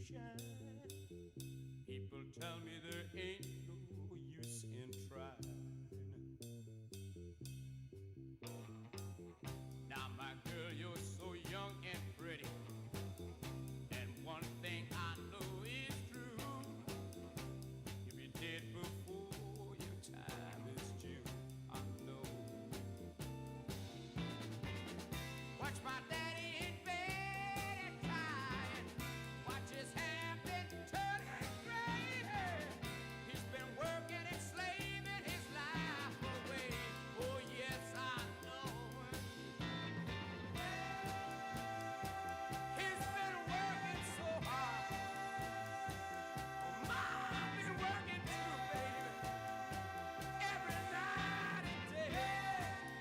shine. People tell me there ain't no use in trying. Now my girl, you're so young and pretty, and one thing I know is true. You'll be dead before your time is due. I know. Watch my daddy in bed and crying. Watch his hair been turning gray. He's been working and slaving his life away. Oh yes, I know. He's been working so hard. Oh, I've been working too, baby. Every night and day.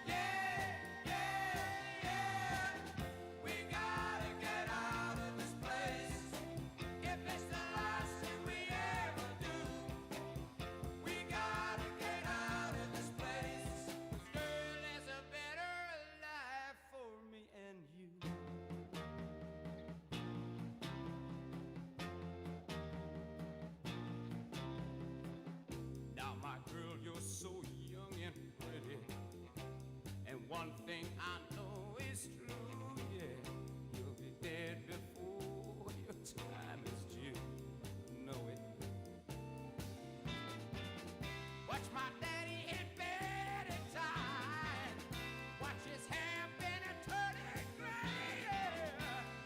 Yeah, yeah, yeah. We gotta get out of this place. If it's the last thing we ever do, we gotta get out of this place. 'Cause girl, there's a better life for me and you. Now my girl, you're so young and pretty, and one thing I know is true, yeah. You'll be dead before your time is due. Know it. Watch my daddy in bed at time. Watch his hair been a turning gray.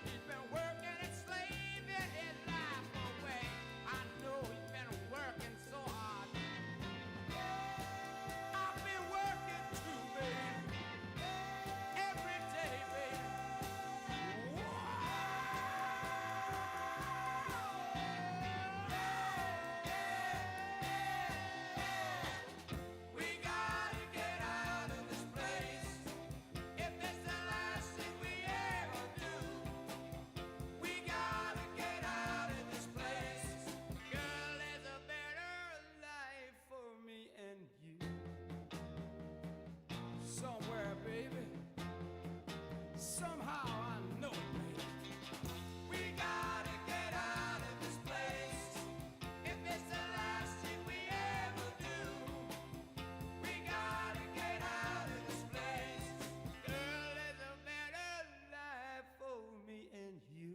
He's been working and slaving his life away. I know he's been working so hard. I've been working too, baby. Every day, baby. We gotta get out of this place. If it's the last thing we ever do, we gotta get out of this place. Girl, there's a better life for me and you. Somewhere, baby. Somehow I know it, baby. We gotta get out of this place. If it's the last thing we ever do, we gotta get out of this place. Girl, there's a better life for me and you.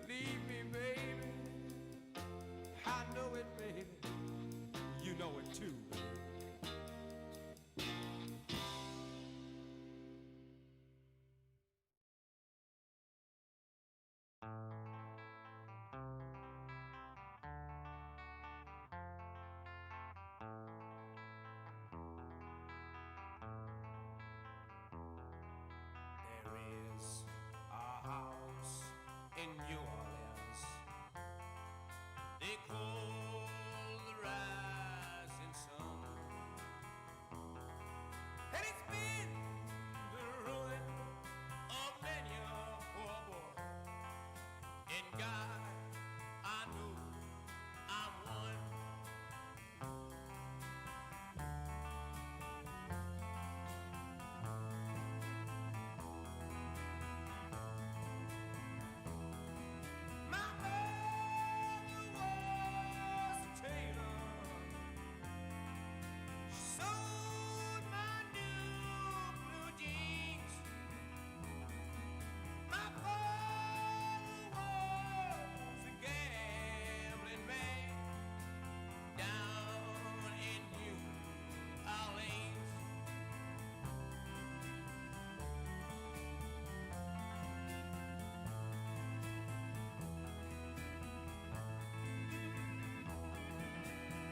Believe me, baby. I know it, baby. You know it too, baby. There is a house in New Orleans they call the rising sun, and it's been the ruin of many a poor boy. And God, I know I'm one. My mother was a tailor. She sewed my new blue jeans. My father was a gambling man down in New Orleans.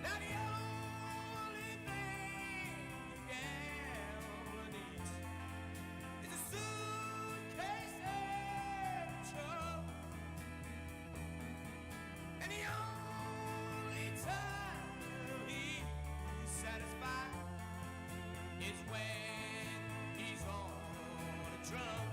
Now the only thing a gambler needs is a suitcase and a truck. And the only time he's satisfied is when he's on a drum.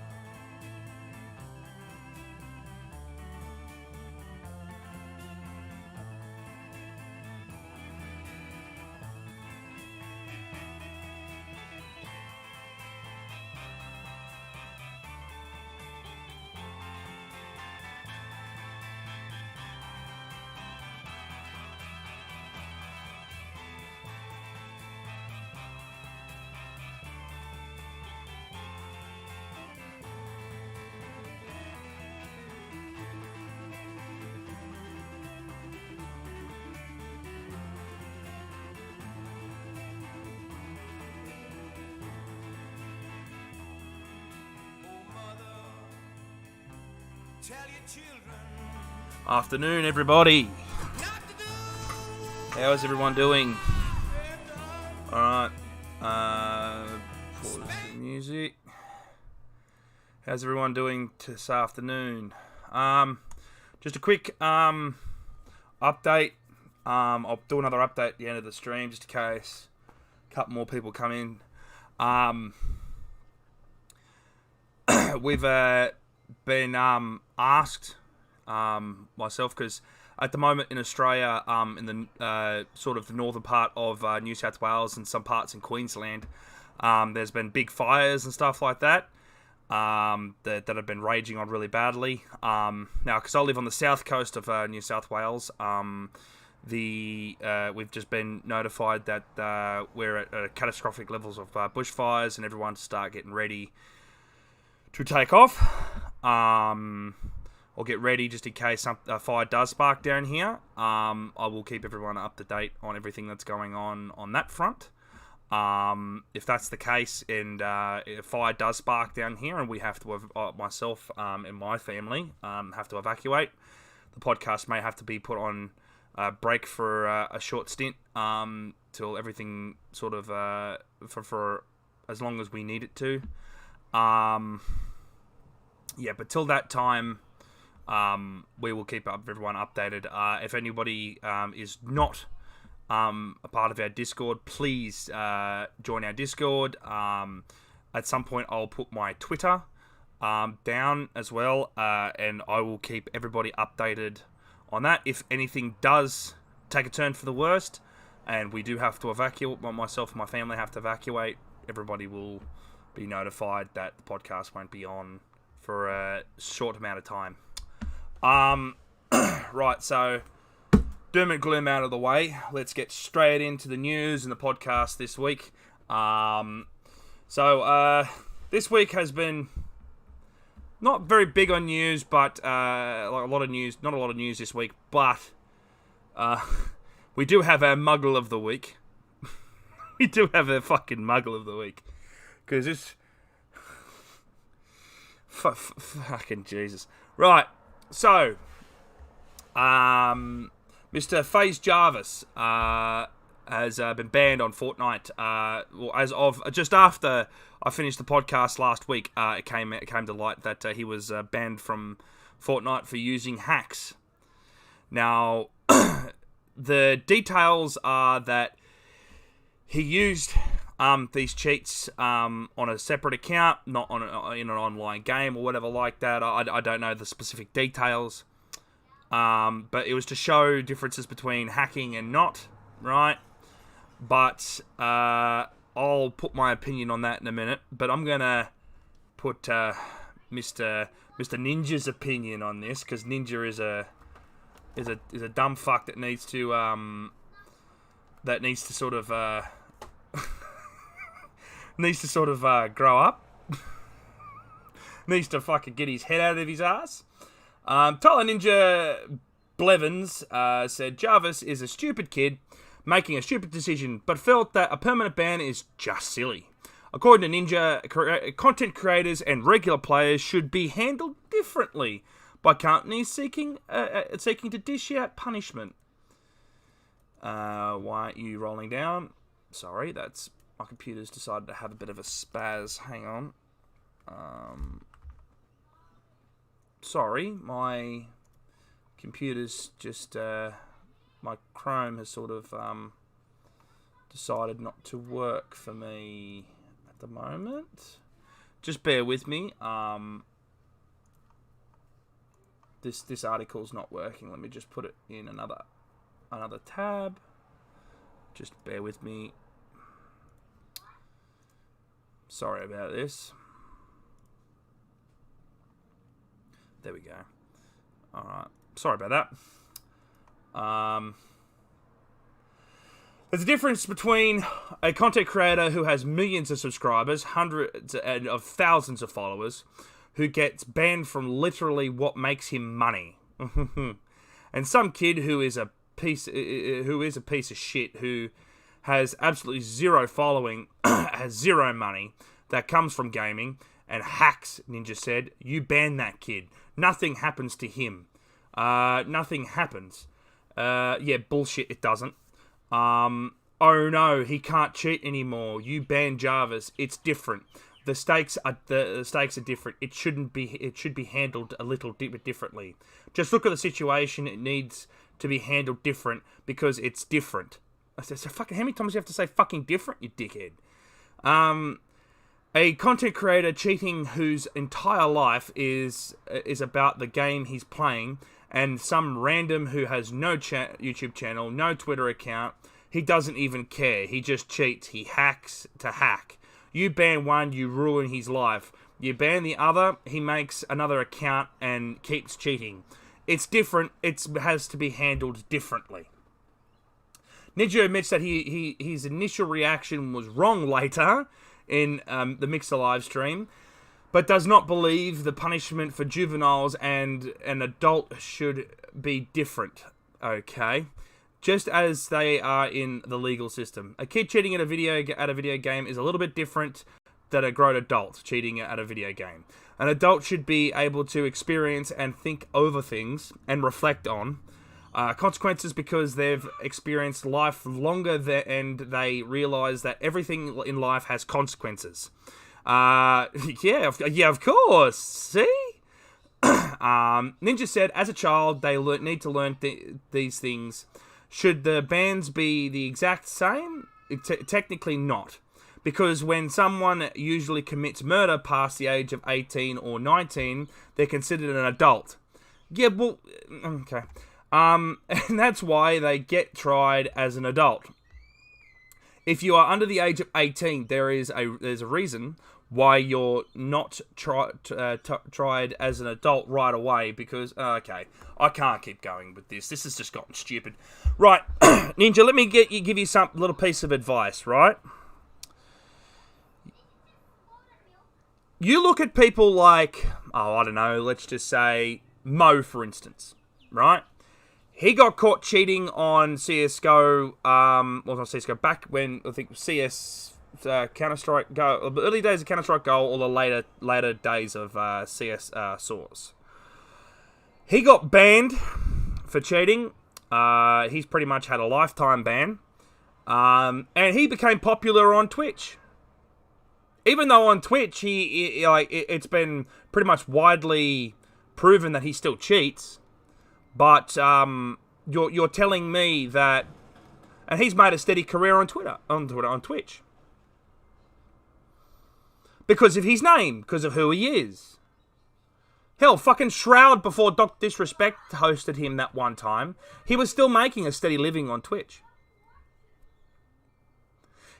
Afternoon, everybody. How's everyone doing? Alright. Pause the music. How's everyone doing this afternoon? Just a quick update. I'll do another update at the end of the stream just in case a couple more people come in. We've been asked, myself, because at the moment in Australia, in the sort of the northern part of New South Wales and some parts in Queensland, there's been big fires and stuff like that. That have been raging on really badly. Now, because I live on the south coast of New South Wales, we've just been notified that we're at catastrophic levels of bushfires, and everyone to start getting ready to take off, or get ready just in case a fire does spark down here. I will keep everyone up to date on everything that's going on that front. If that's the case, and if fire does spark down here and we have to, myself and my family have to evacuate, the podcast may have to be put on break for a short stint till everything sort of for as long as we need it to. Yeah, but till that time, we will keep everyone updated. If anybody is not a part of our Discord, please join our Discord. At some point, I'll put my Twitter down as well, and I will keep everybody updated on that. If anything does take a turn for the worst, and we do have to evacuate, myself and my family have to evacuate, everybody will be notified that the podcast won't be on for a short amount of time. Right, so doom and gloom out of the way. Let's get straight into the news and the podcast this week. This week has been not very big on news, but like a lot of news. Not a lot of news this week, but we do have our Muggle of the week. We do have a fucking Muggle of the week, because it's fucking Jesus. Right, so Mr. FaZe Jarvis has been banned on Fortnite. Well, as of just after I finished the podcast last week, it came to light that he was banned from Fortnite for using hacks. Now, the details are that he used these cheats on a separate account, not in an online game or whatever like that. I don't know the specific details. But it was to show differences between hacking and not, right? But I'll put my opinion on that in a minute. But I'm gonna put Mr. Ninja's opinion on this, because Ninja is a dumb fuck that needs to sort of grow up. Needs to fucking get his head out of his ass. Tyler Ninja Blevins said Jarvis is a stupid kid making a stupid decision, but felt that a permanent ban is just silly. According to Ninja, content creators and regular players should be handled differently by companies seeking to dish out punishment. Why aren't you rolling down? Sorry, that's my computer's decided to have a bit of a spaz. Hang on. Sorry, my computer's just, my Chrome has sort of decided not to work for me at the moment. Just bear with me. This article's not working. Let me just put it in another tab. Just bear with me. Sorry about this. There we go. Alright. Sorry about that. There's a difference between a content creator who has millions of subscribers, hundreds of thousands of followers, who gets banned from literally what makes him money, and some kid who is a piece of shit, who has absolutely zero following, has zero money that comes from gaming, and hacks, Ninja said. You ban that kid. Nothing happens to him. Nothing happens. Yeah, bullshit, it doesn't. Oh no, he can't cheat anymore. You ban Jarvis. It's different. The stakes are different. It should be handled a little bit differently. Just look at the situation. It needs to be handled different because it's different. I said, so fucking how many times do you have to say fucking different, you dickhead? A content creator cheating whose entire life is about the game he's playing, and some random who has no YouTube channel, no Twitter account, he doesn't even care. He just cheats. He hacks to hack. You ban one, you ruin his life. You ban the other, he makes another account and keeps cheating. It's different. It has to be handled differently. Ninja admits that his initial reaction was wrong later in the Mixer live stream, but does not believe the punishment for juveniles and an adult should be different. Okay. Just as they are in the legal system. A kid cheating at a video game is a little bit different than a grown adult cheating at a video game. An adult should be able to experience and think over things and reflect on consequences because they've experienced life longer and they realize that everything in life has consequences. Yeah, of course. See? Ninja said, as a child, they need to learn these things. Should the bans be the exact same? Technically not. Because when someone usually commits murder past the age of 18 or 19, they're considered an adult. Yeah, well, okay. And that's why they get tried as an adult. If you are under the age of 18, there's a reason why you're not tried as an adult right away, because, okay, I can't keep going with this. This has just gotten stupid. Right, Ninja, let me give you some little piece of advice, right? You look at people like, I don't know, let's just say Mo, for instance, right? He got caught cheating on CSGO, not CSGO, back when, I think, CS... Counter-Strike Go, the early days of Counter-Strike Go, or the later days of CS Source. He got banned for cheating. He's pretty much had a lifetime ban, and he became popular on Twitch. Even though on Twitch it's been pretty much widely proven that he still cheats, but you're telling me that, and he's made a steady career on Twitch. Because of his name, because of who he is. Hell, fucking Shroud, before Doc Disrespect hosted him that one time, he was still making a steady living on Twitch.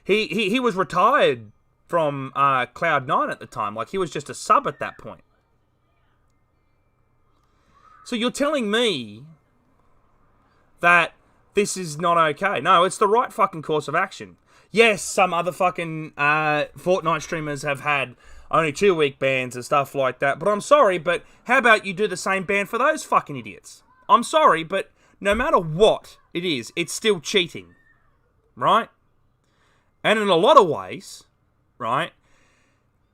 He was retired from Cloud9 at the time. Like, he was just a sub at that point. So you're telling me that this is not okay. No, it's the right fucking course of action. Yes, some other fucking Fortnite streamers have had only 2-week bans and stuff like that. But I'm sorry, but how about you do the same ban for those fucking idiots? I'm sorry, but no matter what it is, it's still cheating. Right? And in a lot of ways, right,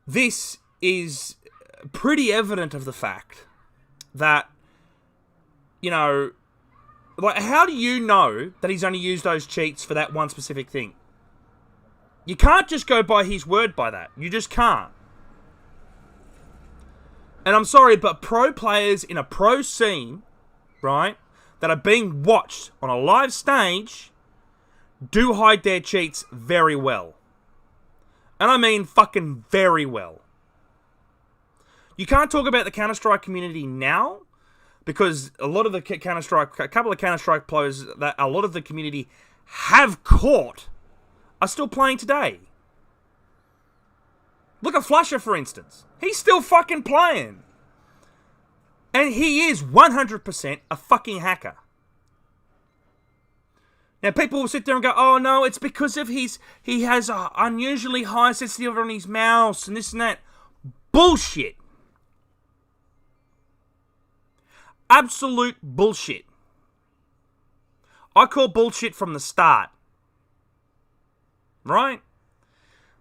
this is pretty evident of the fact that, you know, like, how do you know that he's only used those cheats for that one specific thing? You can't just go by his word by that. You just can't. And I'm sorry, but pro players in a pro scene, right, that are being watched on a live stage do hide their cheats very well. And I mean fucking very well. You can't talk about the Counter-Strike community now, because a lot of the Counter-Strike, a couple of Counter-Strike players that a lot of the community have caught are still playing today. Look at Flusher, for instance. He's still fucking playing. And he is 100% a fucking hacker. Now, people will sit there and go, oh no, it's because of he has a unusually high sensitivity on his mouse and this and that. Bullshit. Absolute bullshit. I call bullshit from the start. Right?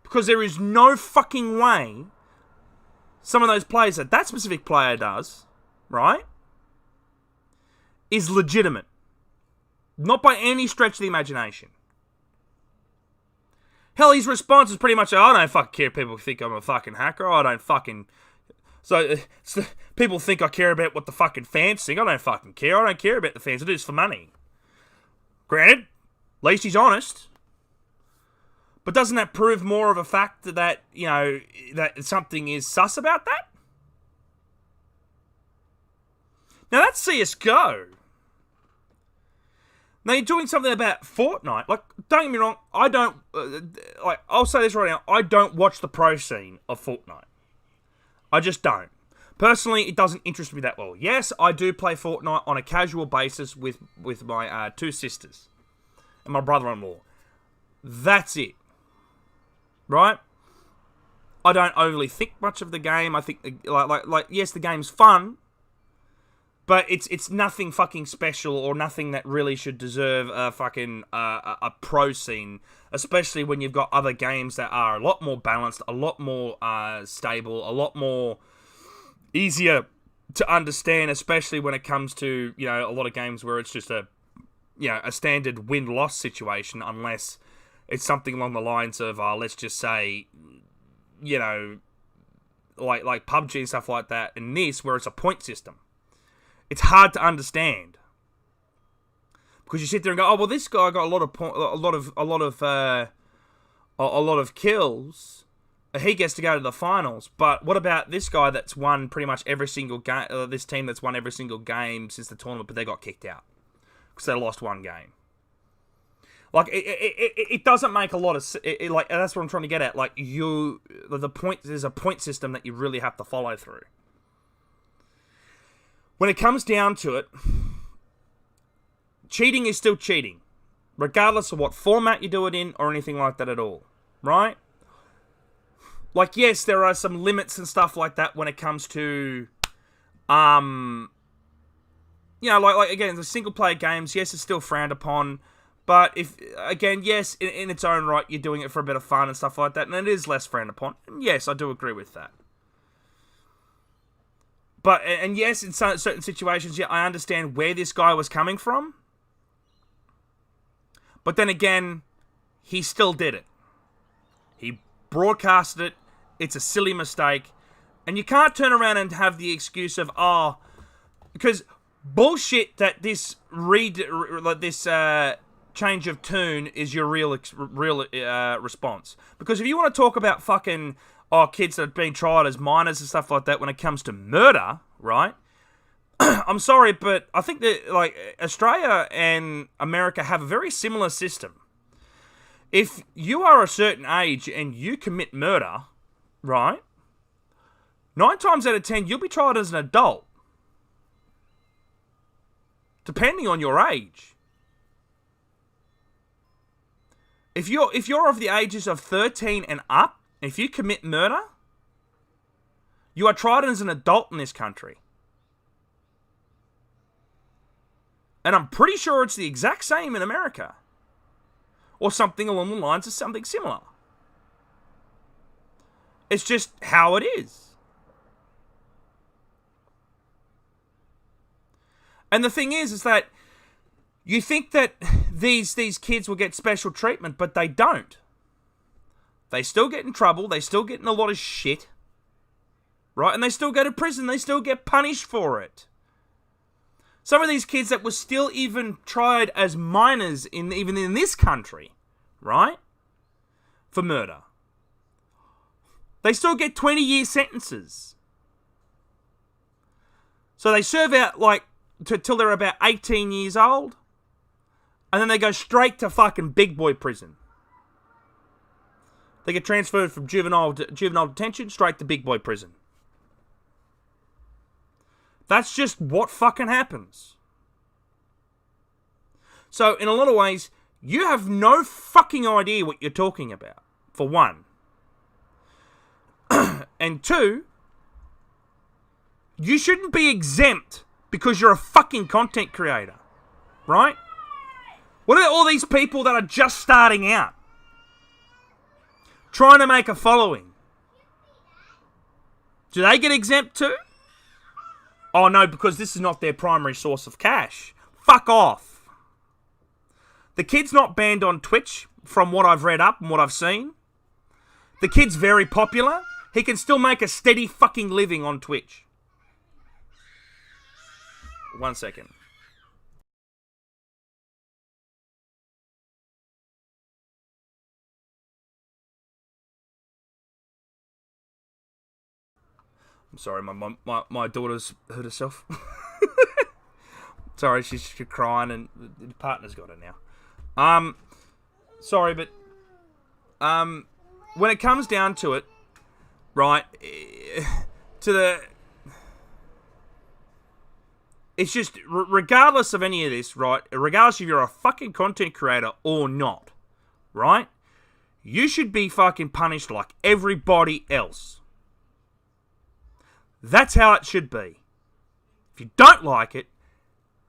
Because there is no fucking way some of those plays that specific player does, right, is legitimate. Not by any stretch of the imagination. Hell, his response is pretty much, I don't fucking care if people think I'm a fucking hacker. I don't fucking... So people think I care about what the fucking fans think. I don't fucking care. I don't care about the fans. I do this for money. Granted, at least he's honest. But doesn't that prove more of a fact that, you know, that something is sus about that? Now that's CSGO. Now you're doing something about Fortnite. Like, don't get me wrong, I don't, I'll say this right now, I don't watch the pro scene of Fortnite. I just don't. Personally, it doesn't interest me that well. Yes, I do play Fortnite on a casual basis with my two sisters and my brother-in-law. That's it. Right? I don't overly think much of the game. I think, like yes, the game's fun, but it's nothing fucking special or nothing that really should deserve a fucking a pro scene, especially when you've got other games that are a lot more balanced, a lot more stable, a lot more easier to understand, especially when it comes to, you know, a lot of games where it's just a standard win-loss situation, unless it's something along the lines of, let's just say, you know, like PUBG and stuff like that, and this, where it's a point system. It's hard to understand because you sit there and go, "Oh, well, this guy got a lot of kills. He gets to go to the finals." But what about this guy that's won pretty much every single game? This team that's won every single game since the tournament, but they got kicked out because they lost one game. Like it doesn't make a lot of like. That's what I'm trying to get at. Like there's a point system that you really have to follow through. When it comes down to it, cheating is still cheating, regardless of what format you do it in or anything like that at all, right? Like, yes, there are some limits and stuff like that when it comes to, you know, like again, the single-player games, yes, it's still frowned upon, but if, again, yes, in its own right, you're doing it for a bit of fun and stuff like that, and it is less frowned upon, and yes, I do agree with that. But, and yes, in certain situations, yeah, I understand where this guy was coming from. But then again, he still did it. He broadcasted it. It's a silly mistake. And you can't turn around and have the excuse of, because bullshit that this change of tune is your real response. Because if you want to talk about fucking... kids that have been tried as minors and stuff like that when it comes to murder, right? I'm sorry, but I think that, like, Australia and America have a very similar system. If you are a certain age and you commit murder, right, 9 times out of 10, you'll be tried as an adult. Depending on your age. If you're of the ages of 13 and up, if you commit murder, you are tried as an adult in this country. And I'm pretty sure it's the exact same in America. Or something along the lines of something similar. It's just how it is. And the thing is that you think that these kids will get special treatment, but they don't. They still get in trouble. They still get in a lot of shit. Right? And they still go to prison. They still get punished for it. Some of these kids that were still even tried as minors even in this country, right? For murder. They still get 20-year sentences. So they serve out till they're about 18 years old. And then they go straight to fucking big boy prison. They get transferred from juvenile detention straight to big boy prison. That's just what fucking happens. So, in a lot of ways, you have no fucking idea what you're talking about, for one. And two, you shouldn't be exempt because you're a fucking content creator. Right? What about all these people that are just starting out? Trying to make a following. Do they get exempt too? Oh no, because this is not their primary source of cash. Fuck off. The kid's not banned on Twitch, from what I've read up and what I've seen. The kid's very popular. He can still make a steady fucking living on Twitch. 1 second. I'm sorry, my daughter's hurt herself. Sorry, she's crying and the partner's got her now. Sorry, but when it comes down to it, right, it's just, regardless of any of this, right, regardless if you're a fucking content creator or not, right, you should be fucking punished like everybody else. That's how it should be. If you don't like it,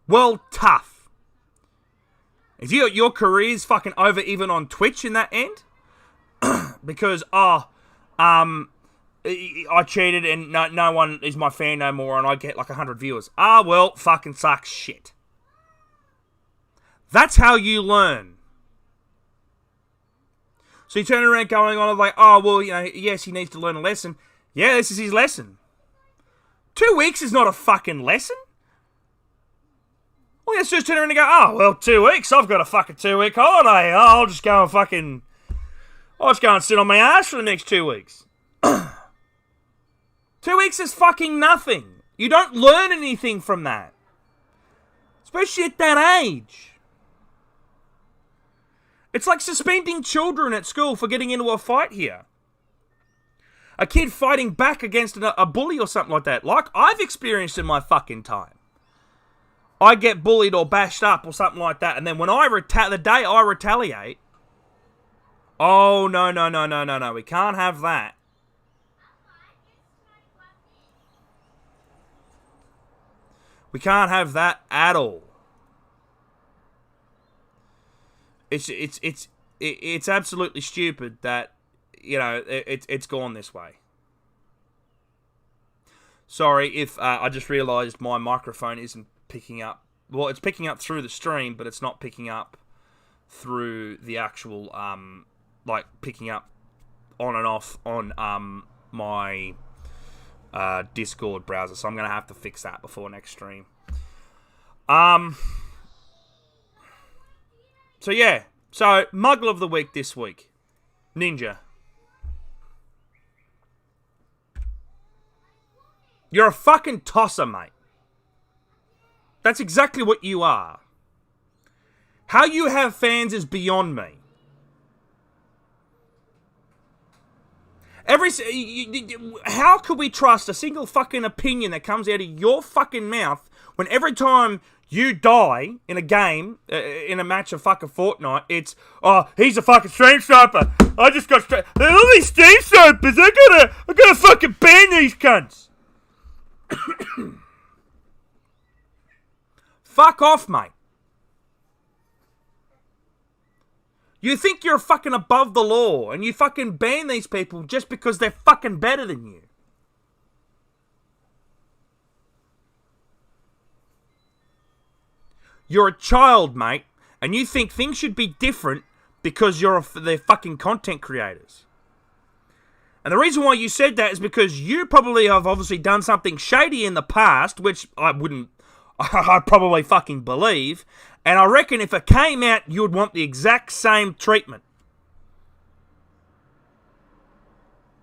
well, tough. If your career's fucking over even on Twitch in that end, because, I cheated and no one is my fan no more and I get like 100 viewers. Well, fucking sucks shit. That's how you learn. So you turn around going on like, oh, well, yes, he needs to learn a lesson. Yeah, this is his lesson. 2 weeks is not a fucking lesson. Well, let's just turn around and go, oh, well, 2 weeks, I've got a fucking 2-week holiday. I'll just go and sit on my ass for the next 2 weeks. 2 weeks is fucking nothing. You don't learn anything from that. Especially at that age. It's like suspending children at school for getting into a fight here. A kid fighting back against a bully or something like that. Like I've experienced in my fucking time. I get bullied or bashed up or something like that. And then when the day I retaliate. Oh, no. We can't have that. We can't have that at all. It's absolutely stupid that, it's gone this way. Sorry if I just realised my microphone isn't picking up. Well, it's picking up through the stream, but it's not picking up through the actual, picking up on and off on my Discord browser. So I'm going to have to fix that before next stream. So yeah. So, Muggle of the Week this week. Ninja. You're a fucking tosser, mate. That's exactly what you are. How you have fans is beyond me. How could we trust a single fucking opinion that comes out of your fucking mouth when every time you die in a game, in a match of fucking Fortnite, it's, oh, he's a fucking stream sniper. I just got all these stream snipers. I gotta fucking ban these cunts. Fuck off, mate. You think you're fucking above the law and you fucking ban these people just because they're fucking better than you. You're a child, mate, and you think things should be different because they're fucking content creators. And the reason why you said that is because you probably have obviously done something shady in the past, which I probably fucking believe, and I reckon if it came out, you would want the exact same treatment.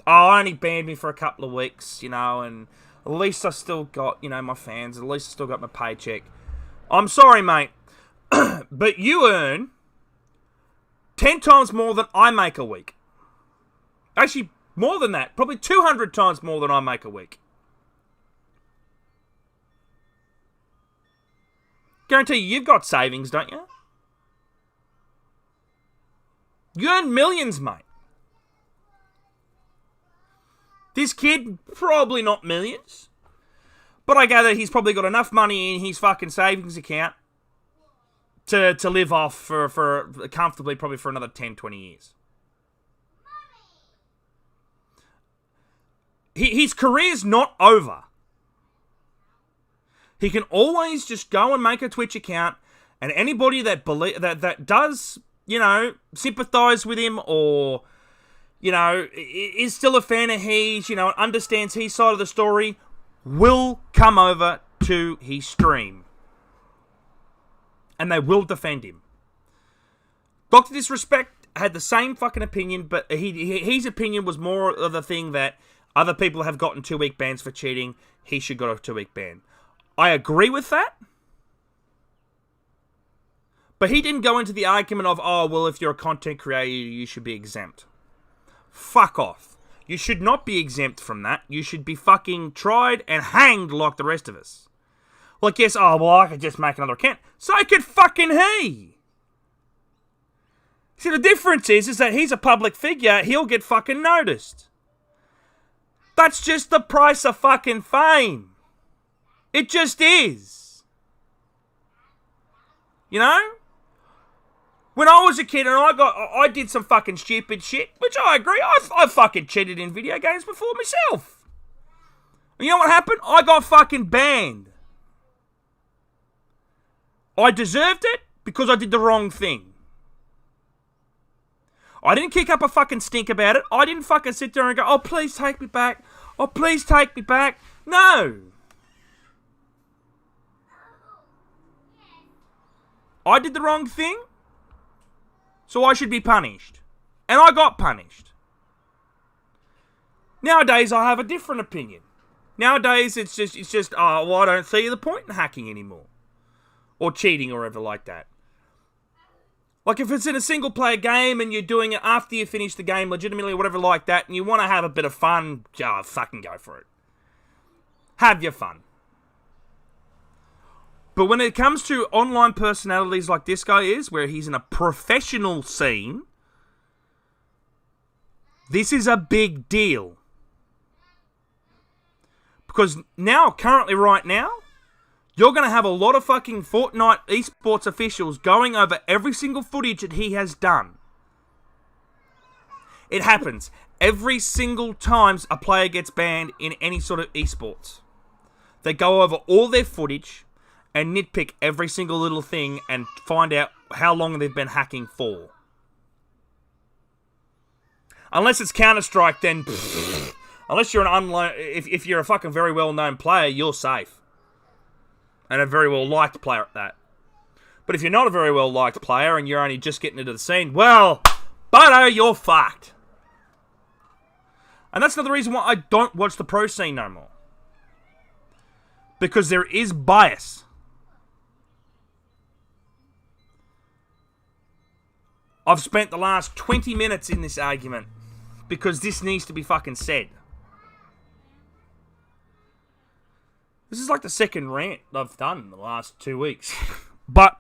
Oh, only banned me for a couple of weeks, and at least I still got, my fans, at least I still got my paycheck. I'm sorry, mate, but you earn 10 times more than I make a week. Actually, more than that. Probably 200 times more than I make a week. Guarantee you've got savings, don't you? You earn millions, mate. This kid, probably not millions. But I gather he's probably got enough money in his fucking savings account to live off for comfortably probably for another 10, 20 years. his career's not over. He can always just go and make a Twitch account, and anybody that that does, sympathize with him or, is still a fan of his, understands his side of the story, will come over to his stream. And they will defend him. Dr. Disrespect had the same fucking opinion, but his opinion was more of the thing that other people have gotten 2-week bans for cheating. He should got a 2-week ban. I agree with that. But he didn't go into the argument of, oh, well, if you're a content creator, you should be exempt. Fuck off. You should not be exempt from that. You should be fucking tried and hanged like the rest of us. Like, yes, oh, well, I could just make another account. So could fucking he. See, the difference is that he's a public figure. He'll get fucking noticed. That's just the price of fucking fame. It just is. When I was a kid and I did some fucking stupid shit, which I agree, I fucking cheated in video games before myself. And you know what happened? I got fucking banned. I deserved it because I did the wrong thing. I didn't kick up a fucking stink about it. I didn't fucking sit there and go, oh, please take me back. Oh, please take me back. No. I did the wrong thing, so I should be punished. And I got punished. Nowadays, I have a different opinion. Nowadays, it's just, oh, well, I don't see the point in hacking anymore. Or cheating or whatever like that. Like, if it's in a single-player game and you're doing it after you finish the game legitimately or whatever like that, and you want to have a bit of fun, fucking go for it. Have your fun. But when it comes to online personalities like this guy is, where he's in a professional scene, this is a big deal. Because now, currently right now, you're going to have a lot of fucking Fortnite esports officials going over every single footage that he has done. It happens every single time a player gets banned in any sort of esports. They go over all their footage and nitpick every single little thing and find out how long they've been hacking for. Unless it's Counter-Strike, then unless you're if you're a fucking very well-known player, you're safe. And a very well-liked player at that. But if you're not a very well-liked player and you're only just getting into the scene, well, buddo, you're fucked. And that's another reason why I don't watch the pro scene no more. Because there is bias. I've spent the last 20 minutes in this argument because this needs to be fucking said. This is like the second rant I've done in the last 2 weeks. But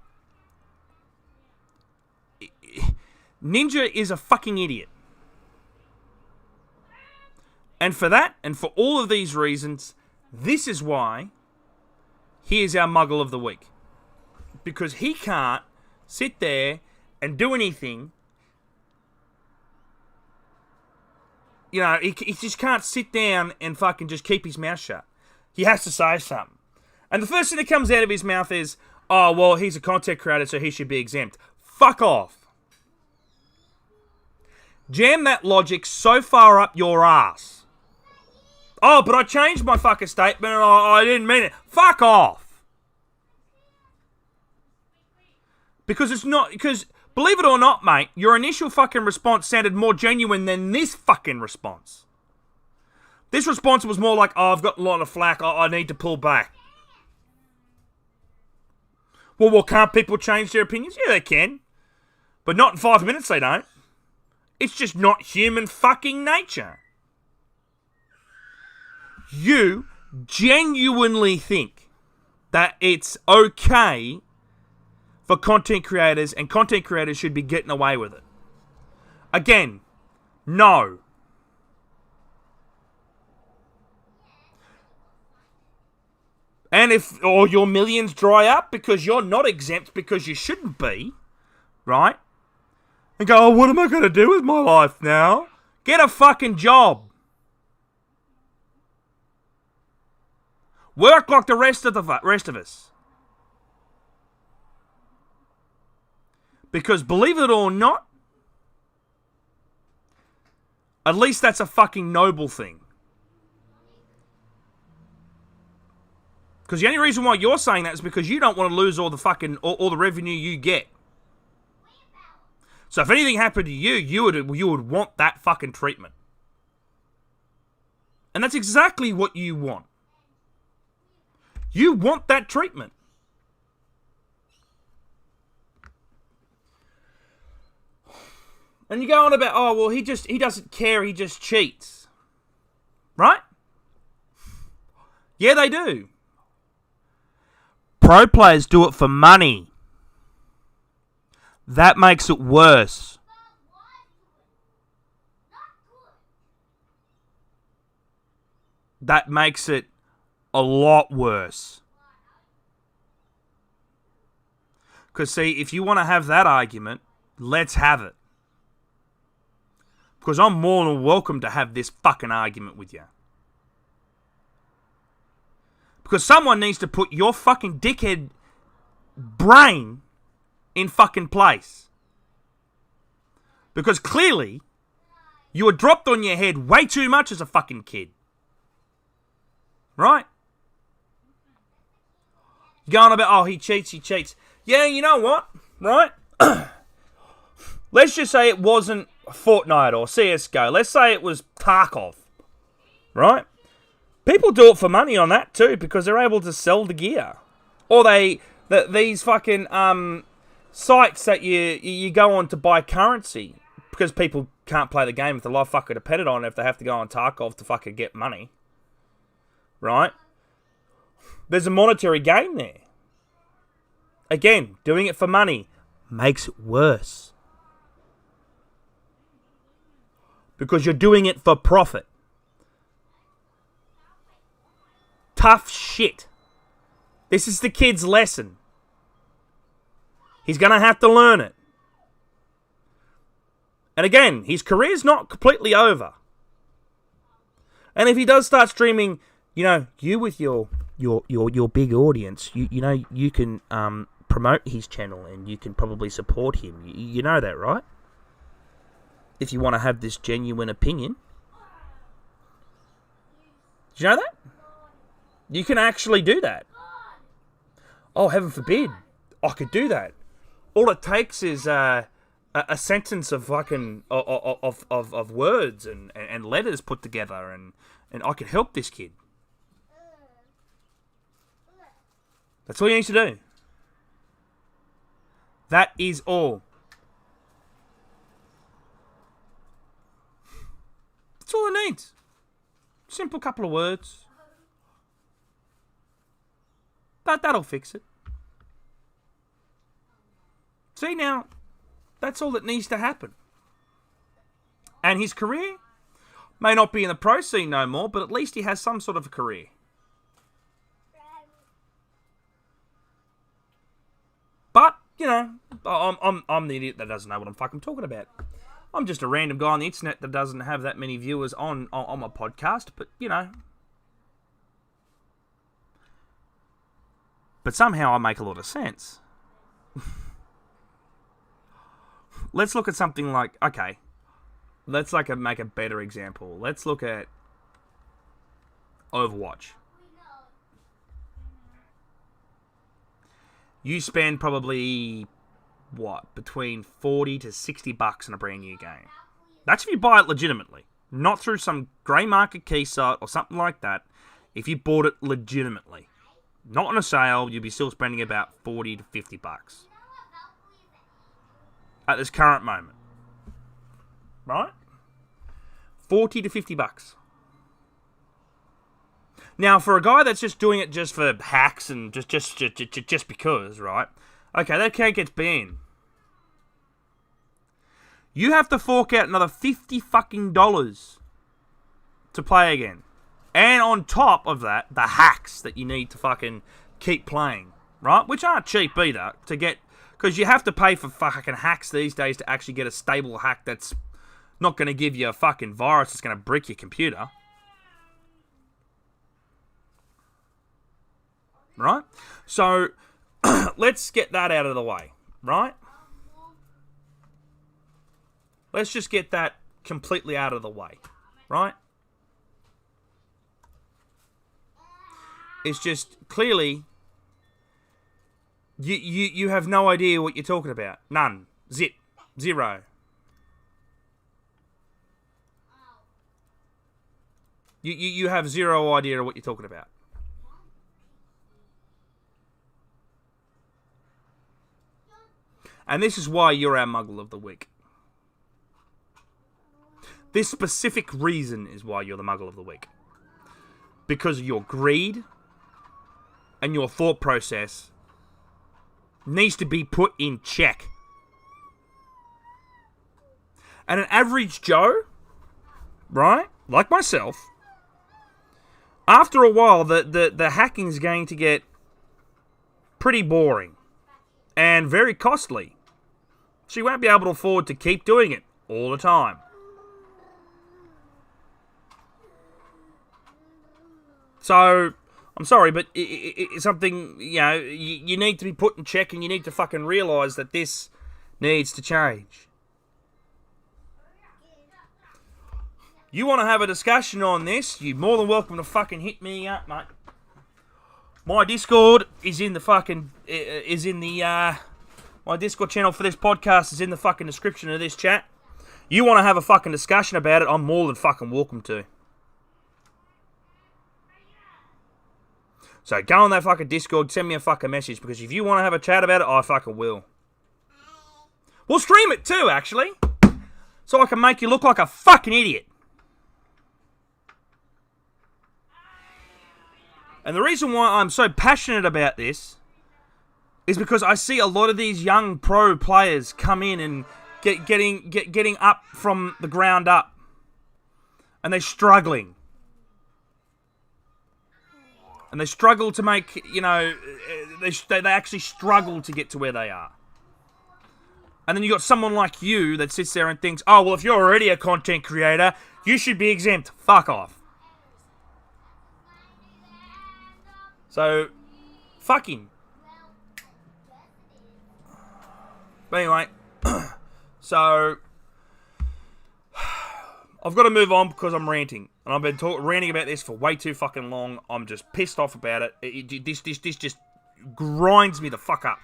Ninja is a fucking idiot. And for that, and for all of these reasons, this is why he is our Muggle of the Week. Because he can't sit there and do anything. He just can't sit down and fucking just keep his mouth shut. He has to say something. And the first thing that comes out of his mouth is, oh, well, he's a content creator, so he should be exempt. Fuck off. Jam that logic so far up your ass. Oh, but I changed my fucking statement and I didn't mean it. Fuck off. Because believe it or not, mate, your initial fucking response sounded more genuine than this fucking response. This response was more like, oh, I've got a lot of flack, I need to pull back. Well, can't people change their opinions? Yeah, they can. But not in 5 minutes, they don't. It's just not human fucking nature. You genuinely think that it's okay for content creators, and content creators should be getting away with it. Again, no. And if all your millions dry up because you're not exempt because you shouldn't be, right? And go, oh, what am I going to do with my life now? Get a fucking job. Work like the rest of us. Because believe it or not, at least that's a fucking noble thing. Because the only reason why you're saying that is because you don't want to lose all the fucking all the revenue you get. So if anything happened to you, you would want that fucking treatment. And that's exactly what you want. You want that treatment. And you go on about, oh, well, he doesn't care, he just cheats. Right? Yeah, they do. Pro players do it for money. That makes it worse. That makes it a lot worse. Because, see, if you want to have that argument, let's have it. Because I'm more than welcome to have this fucking argument with you. Because someone needs to put your fucking dickhead brain in fucking place. Because clearly, you were dropped on your head way too much as a fucking kid. Right? You're going about, oh, he cheats. Yeah, you know what? Right? Let's just say it wasn't Fortnite or CSGO. Let's say it was Tarkov. Right? People do it for money on that too because they're able to sell the gear. Or these fucking sites that you go on to buy currency because people can't play the game if their life fucking depended on it if they have to go on Tarkov to fucking get money. Right? There's a monetary gain there. Again, doing it for money makes it worse. Because you're doing it for profit. Tough shit. This is the kid's lesson. He's going to have to learn it. And again, his career's not completely over. And if he does start streaming, you know, you with your big audience, you can promote his channel and you can probably support him. You know that, right? If you want to have this genuine opinion. Did you know that? You can actually do that. Oh, heaven forbid. I could do that. All it takes is a sentence of fucking of words and letters put together and I can help this kid. That's all you need to do. That is all. That's all it needs. Simple couple of words. That'll fix it. See now, that's all that needs to happen. And his career may not be in the pro scene no more, but at least he has some sort of a career. But, you know, I'm the idiot that doesn't know what I'm fucking talking about. I'm just a random guy on the internet that doesn't have that many viewers on my podcast, but, you know. But somehow I make a lot of sense. Let's look at something like, okay, let's make a better example. Let's look at Overwatch. You spend probably, between 40 to 60 bucks on a brand new game. That's if you buy it legitimately. Not through some grey market key site or something like that. If you bought it legitimately. Not on a sale, you'll be still spending about 40 to 50 bucks. At this current moment. Right? 40 to 50 bucks. Now, for a guy that's just doing it just for hacks and just because, right? Okay, that account gets banned. You have to fork out another $50 fucking to play again. And on top of that, the hacks that you need to fucking keep playing, right? Which aren't cheap either to get, because you have to pay for fucking hacks these days to actually get a stable hack that's not going to give you a fucking virus that's going to brick your computer. right? So let's get that out of the way, right? Let's just get that completely out of the way, right? It's just clearly you have no idea what you're talking about. None. Zip. Zero. You have zero idea of what you're talking about. And this is why you're our Muggle of the Week. This specific reason is why you're the Muggle of the Week. Because of your greed and your thought process needs to be put in check. And an average Joe, right, like myself, after a while, the hacking is going to get pretty boring and very costly. So you won't be able to afford to keep doing it all the time. So, I'm sorry, but it's something, you need to be put in check, and you need to fucking realise that this needs to change. You want to have a discussion on this, you're more than welcome to fucking hit me up, mate. My Discord is in the fucking, my Discord channel for this podcast is in the fucking description of this chat. You want to have a fucking discussion about it, I'm more than fucking welcome to. So go on that fucking Discord, send me a fucking message, because if you want to have a chat about it, I fucking will. We'll stream it too, actually, so I can make you look like a fucking idiot. And the reason why I'm so passionate about this is because I see a lot of these young pro players come in and getting up from the ground up, and they're struggling. And they struggle to make, they actually struggle to get to where they are. And then you got someone like you that sits there and thinks, oh, well, if you're already a content creator, you should be exempt. Fuck off. So, fuck him. But anyway, so I've got to move on because I'm ranting. And I've been ranting about this for way too fucking long. I'm just pissed off about it. This just grinds me the fuck up.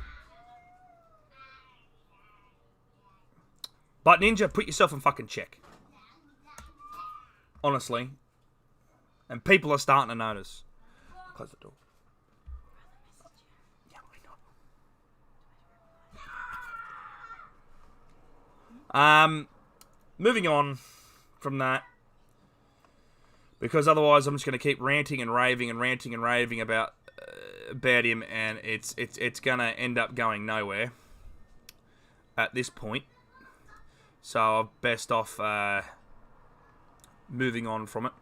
But Ninja, put yourself in fucking check. Honestly. And people are starting to notice. Close the door. Moving on from that. Because otherwise I'm just going to keep ranting and raving about him, and it's going to end up going nowhere at this point. So I'm best off moving on from it.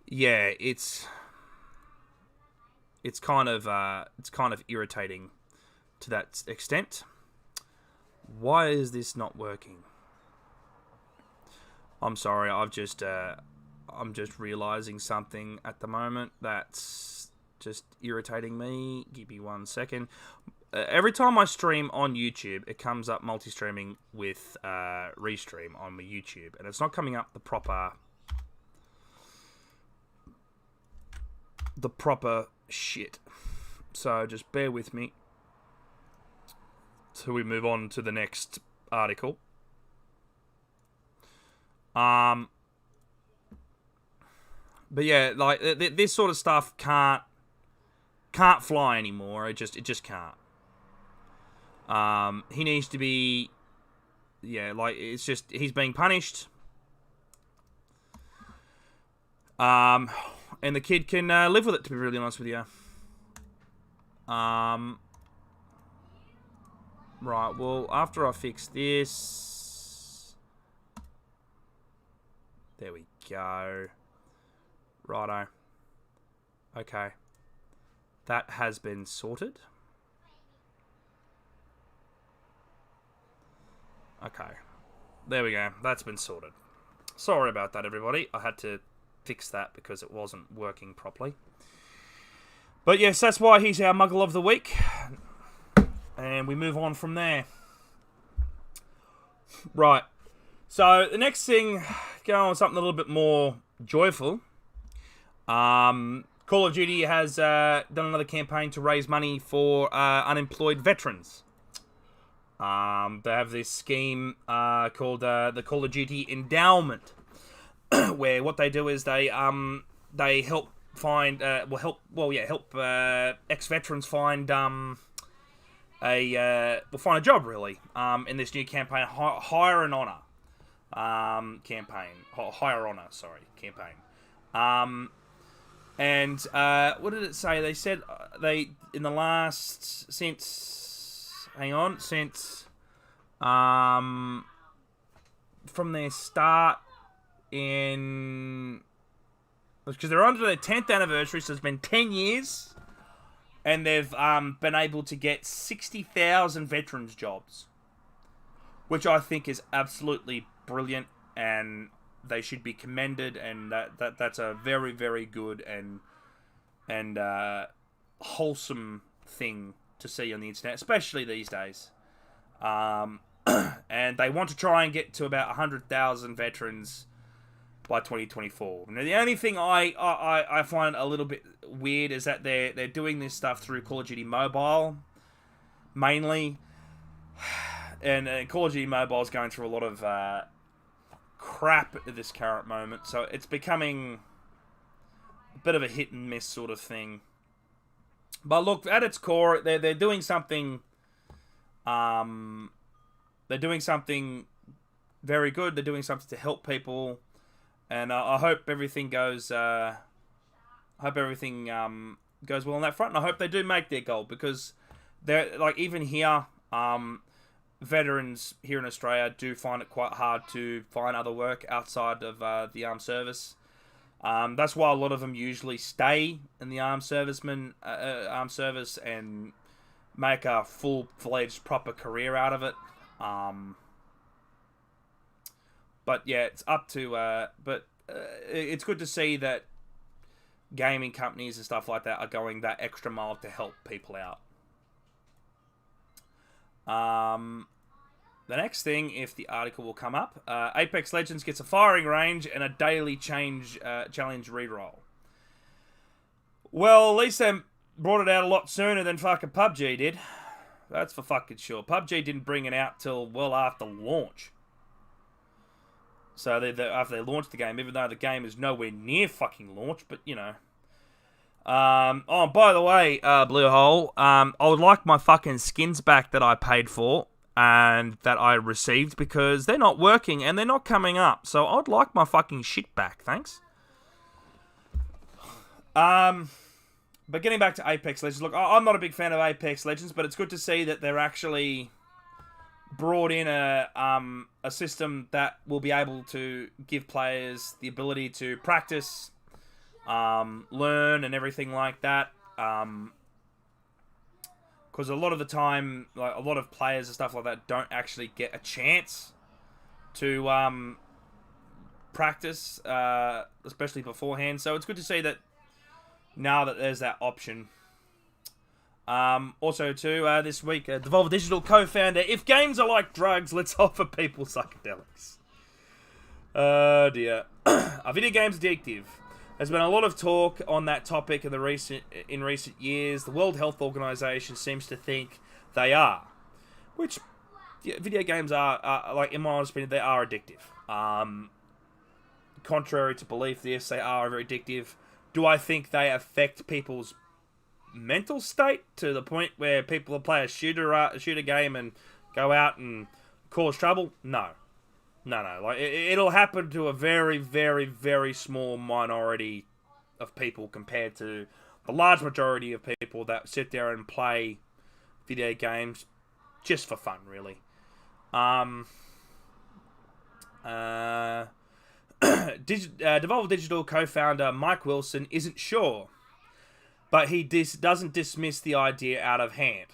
Yeah, it's kind of irritating to that extent. Why is this not working? I'm sorry, I'm just realizing something at the moment that's just irritating me. Give me 1 second. Every time I stream on YouTube, it comes up multi-streaming with restream on my YouTube, and it's not coming up the proper shit. So just bear with me till we move on to the next article. But yeah, like this sort of stuff can't fly anymore. It just can't. He needs to be, it's just he's being punished. And the kid can live with it, to be really honest with you. Right, well, after I fix this... There we go. Righto. Okay. That has been sorted. Okay. There we go. That's been sorted. Sorry about that, everybody. I had to fix that because it wasn't working properly. But yes, that's why he's our Muggle of the Week. And we move on from there. Right. So the next thing, go on something a little bit more joyful. Call of Duty has done another campaign to raise money for unemployed veterans. They have this scheme called the Call of Duty Endowment, where what they do is they help find help ex-veterans find find a job really in this new campaign, Hire and Honor campaign. Hire Honor, sorry, campaign. And what did it say? They said they in the last since from their start in, because they're under their 10th anniversary, so it's been 10 years, and they've been able to get 60,000 veterans jobs, which I think is absolutely brilliant, and they should be commended, and that's a very, very good and wholesome thing to see on the internet, especially these days. And they want to try and get to about 100,000 veterans by 2024. Now, the only thing I find a little bit weird is that they're doing this stuff through Call of Duty Mobile, mainly, and Call of Duty Mobile is going through a lot of crap at this current moment, so it's becoming a bit of a hit and miss sort of thing. But look, at its core, they're doing something. They're doing something very good. They're doing something to help people, and I hope everything goes. Goes well on that front, and I hope they do make their goal, because they're like, even here, veterans here in Australia do find it quite hard to find other work outside of the armed service. That's why a lot of them usually stay in the armed service and make a full-fledged proper career out of it. But yeah, it's up to. It's good to see that gaming companies and stuff like that are going that extra mile to help people out. The next thing, if the article will come up, Apex Legends gets a firing range and a daily challenge reroll. Well, at least they brought it out a lot sooner than fucking PUBG did. That's for fucking sure. PUBG didn't bring it out till well after launch. So after they launched the game, even though the game is nowhere near fucking launch, but you know. Oh, by the way, Blue Hole, I would like my fucking skins back that I paid for and that I received, because they're not working and they're not coming up. So I'd like my fucking shit back, thanks. But getting back to Apex Legends, look, I'm not a big fan of Apex Legends, but it's good to see that they're actually brought in a system that will be able to give players the ability to practice, learn, and everything like that. Because a lot of the time, like a lot of players and stuff like that don't actually get a chance to practice, especially beforehand. So it's good to see that now that there's that option. Also, too, this week, Devolver Digital co-founder, if games are like drugs, let's offer people psychedelics. Oh, dear. Are video games addictive? There's been a lot of talk on that topic in recent years. The World Health Organization seems to think they are. Which, yeah, video games are, like, in my honest opinion, they are addictive. Contrary to belief, yes, they are very addictive. Do I think they affect people's mental state to the point where people will play a shooter game and go out and cause trouble? No. Like, it'll happen to a very, very, very small minority of people compared to the large majority of people that sit there and play video games just for fun, really. Devolver Digital co-founder Mike Wilson isn't sure, but he doesn't dismiss the idea out of hand.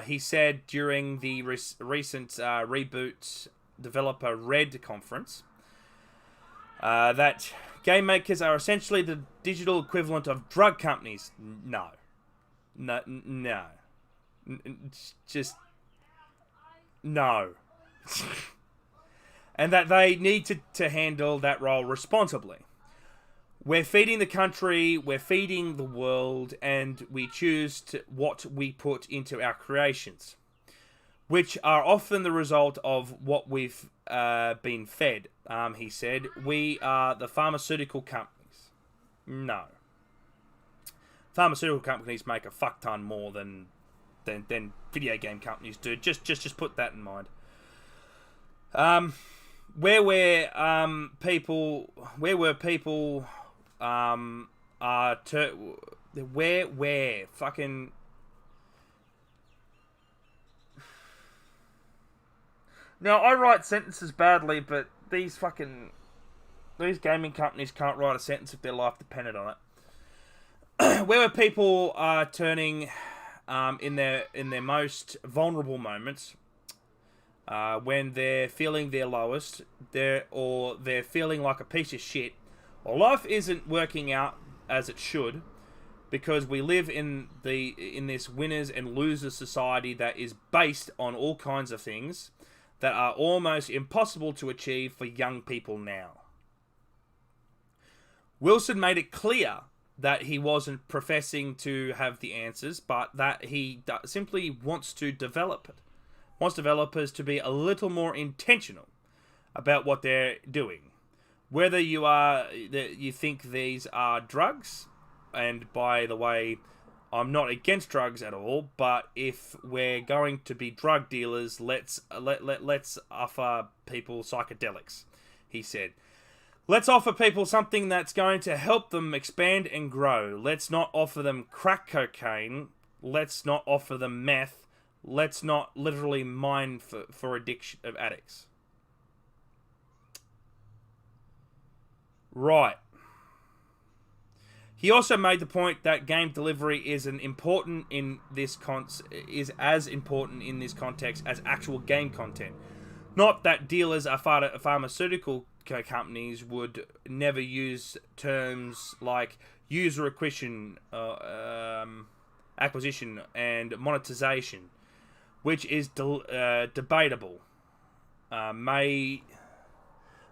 He said during the recent Reboot Developer Red conference that Game makers are essentially the digital equivalent of drug companies. No. No. Just... No. And that they need to handle that role responsibly. We're feeding the country, we're feeding the world, and we choose what we put into our creations, which are often the result of what we've been fed, he said. We are the pharmaceutical companies. No. Pharmaceutical companies make a fuck ton more than video game companies do. Just put that in mind. Where people are where fucking... Now, I write sentences badly, but these gaming companies can't write a sentence if their life depended on it. Where people are turning in their most vulnerable moments, when they're feeling their lowest, they're feeling like a piece of shit, or life isn't working out as it should, because we live in this winners and losers society that is based on all kinds of things that are almost impossible to achieve for young people now. Wilson made it clear that he wasn't professing to have the answers, but that he simply wants to develop it. Wants developers to be a little more intentional about what they're doing. Whether you think these are drugs, and by the way, I'm not against drugs at all, but if we're going to be drug dealers, let's offer people psychedelics, he said. Let's offer people something that's going to help them expand and grow. Let's not offer them crack cocaine. Let's not offer them meth. Let's not literally mine for addiction of addicts. Right. He also made the point that game delivery is as important in this context as actual game content. Not that dealers are pharmaceutical companies would never use terms like user acquisition, acquisition, and monetization, which is debatable.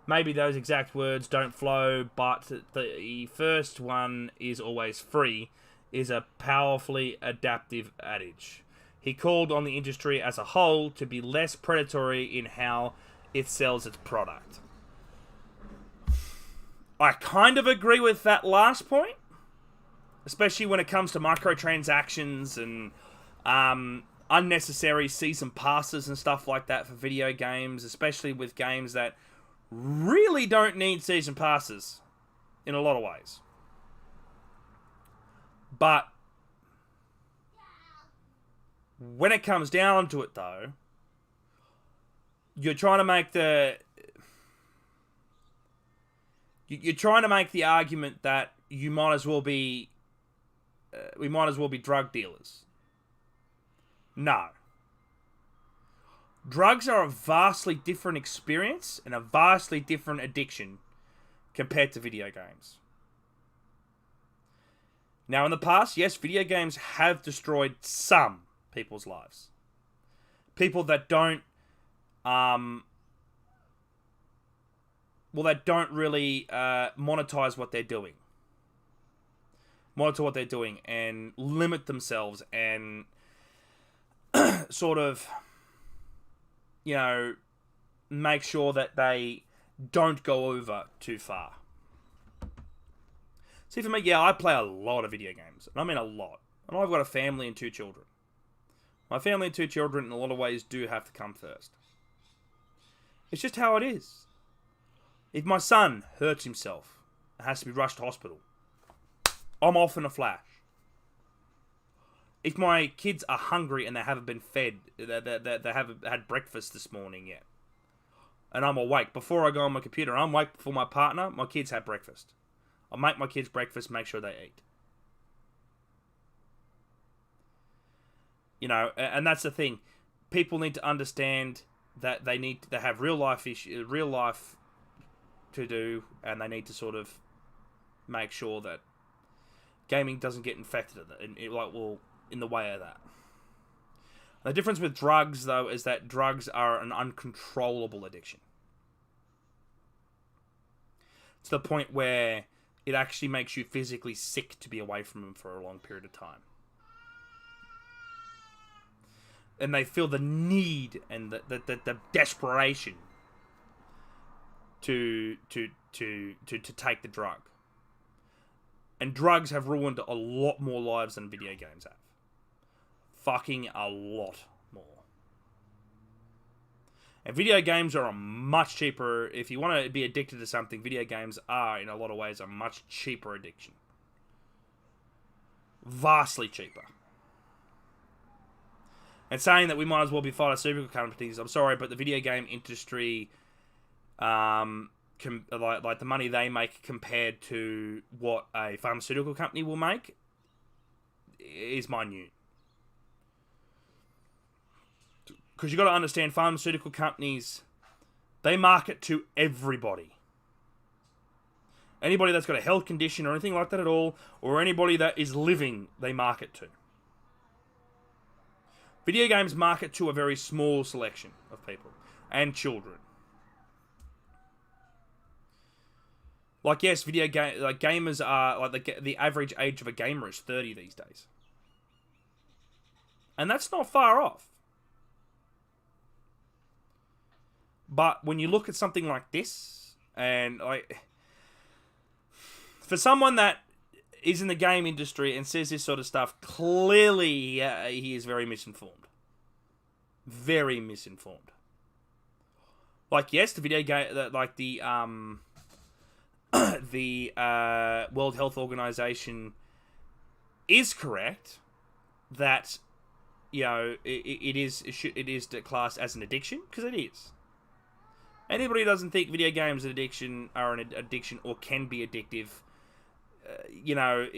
Maybe those exact words don't flow, but the first one is always free is a powerfully adaptive adage. He called on the industry as a whole to be less predatory in how it sells its product. I kind of agree with that last point, especially when it comes to microtransactions and unnecessary season passes and stuff like that for video games, especially with games that really don't need season passes in a lot of ways. But when it comes down to it, though, you're trying to make the argument that we might as well be drug dealers. No. Drugs are a vastly different experience and a vastly different addiction compared to video games. Now, in the past, yes, video games have destroyed some people's lives. People that don't, that don't really monetize what they're doing. Monitor what they're doing and limit themselves and sort of, make sure that they don't go over too far. See, for me, yeah, I play a lot of video games. And I mean a lot. And I've got a family and 2 children. My family and 2 children, in a lot of ways, do have to come first. It's just how it is. If my son hurts himself and has to be rushed to hospital, I'm off in a flash. If my kids are hungry and they haven't been fed, they haven't had breakfast this morning yet, and I'm awake, before I go on my computer, I'm awake before my partner, my kids have breakfast. I'll make my kids breakfast, make sure they eat. And that's the thing. People need to understand that they have real life to do, and they need to sort of make sure that gaming doesn't get infected in the way of that. The difference with drugs, though, is that drugs are an uncontrollable addiction. To the point where it actually makes you physically sick to be away from them for a long period of time. And they feel the need and the desperation to take the drug. And drugs have ruined a lot more lives than video games have. Fucking a lot more. And video games are a much cheaper... If you want to be addicted to something, video games are, in a lot of ways, a much cheaper addiction. Vastly cheaper. And saying that we might as well be pharmaceutical companies, I'm sorry, but the video game industry... like the money they make compared to what a pharmaceutical company will make is minute. Because you got to understand, pharmaceutical companies, they market to everybody. Anybody that's got a health condition or anything like that at all, or anybody that is living, they market to. Video games market to a very small selection of people and children. Like, yes, gamers are, like, the average age of a gamer is 30 these days. And that's not far off. But when you look at something like this, and, like, for someone that is in the game industry and says this sort of stuff, clearly he is very misinformed. Very misinformed. Like, yes, the video game, like, the World Health Organization is correct that, you know, it is classed as an addiction, because it is. Anybody who doesn't think video games are an addiction or can be addictive, you know,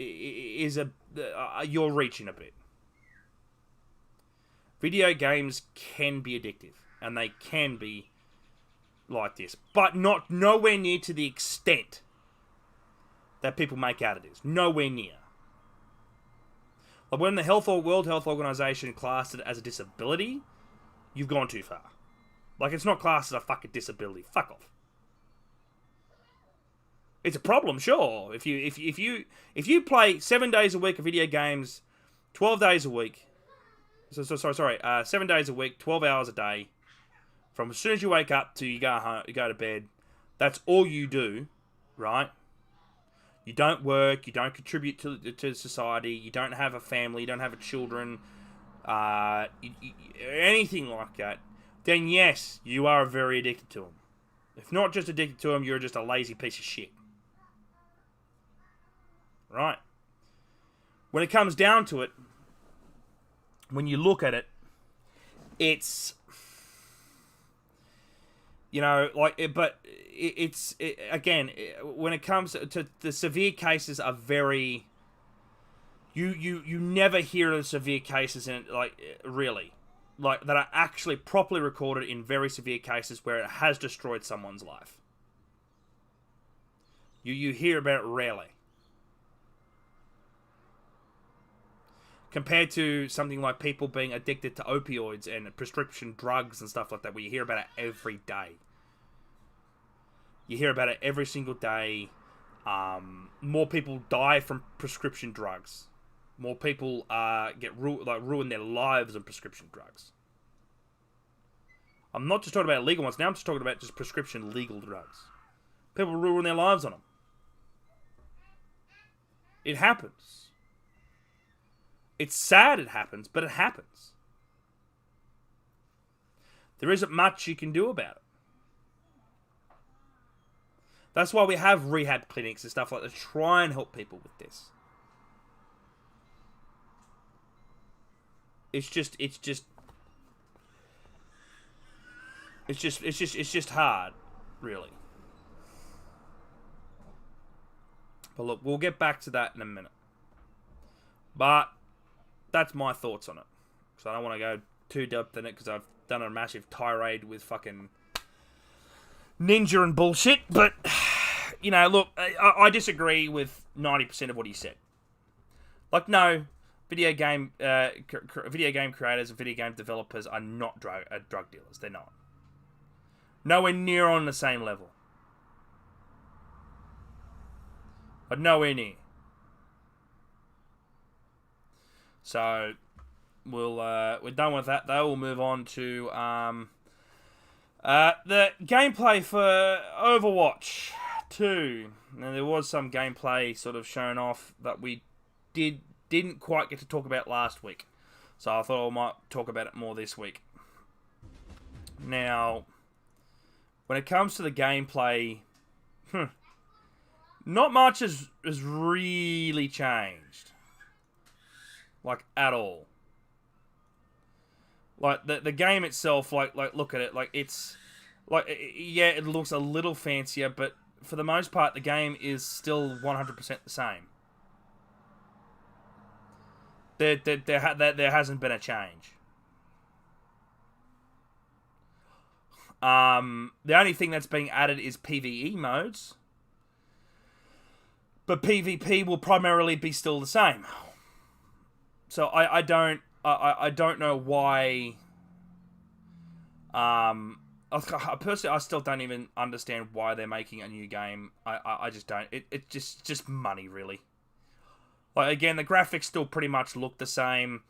you're reaching a bit. Video games can be addictive, and they can be like this, but nowhere near to the extent that people make out it is. Nowhere near. Like, when the World Health Organization classed it as a disability, you've gone too far. Like, it's not classed as a fucking disability. Fuck off. It's a problem, sure. If you play 7 days a week of video games, 12 days a week. 7 days a week, 12 hours a day. From as soon as you wake up till you go home, you go to bed, that's all you do, right? You don't work, you don't contribute to society, you don't have a family, you don't have children, anything like that, then yes, you are very addicted to them. If not just addicted to them, you're just a lazy piece of shit. Right? When it comes down to it, when you look at it, it's... You know, like, again, when it comes to the severe cases are very... You never hear of severe cases, in like, really. Like, that are actually properly recorded in very severe cases where it has destroyed someone's life. You hear about it rarely. Compared to something like people being addicted to opioids and prescription drugs and stuff like that, where you hear about it every day. You hear about it every single day. More people die from prescription drugs. More people ruin their lives on prescription drugs. I'm not just talking about illegal ones. Now I'm just talking about just prescription legal drugs. People ruin their lives on them. It happens. It's sad it happens, but it happens. There isn't much you can do about it. That's why we have rehab clinics and stuff like that to try and help people with this. It's just hard, really. But look, we'll get back to that in a minute. But that's my thoughts on it. So I don't want to go too depth in it because I've done a massive tirade with fucking Ninja and bullshit. But look, I disagree with 90% of what he said. Like, no, video game creators and video game developers are not drug dealers. They're not. Nowhere near on the same level. But nowhere near. So we're done with that though. We'll move on to the gameplay for Overwatch 2. Now there was some gameplay sort of shown off that we didn't quite get to talk about last week. So I thought I might talk about it more this week. Now, when it comes to the gameplay, not much has really changed. Like, at all. Like, the game itself, like look at it, like, it's, like, yeah, it looks a little fancier, but for the most part, the game is still 100% the same. There hasn't been a change. The only thing that's being added is PvE modes. But PvP will primarily be still the same. So I don't know why. Personally, I still don't even understand why they're making a new game. I just don't. It's just money, really. Like, again, the graphics still pretty much look the same.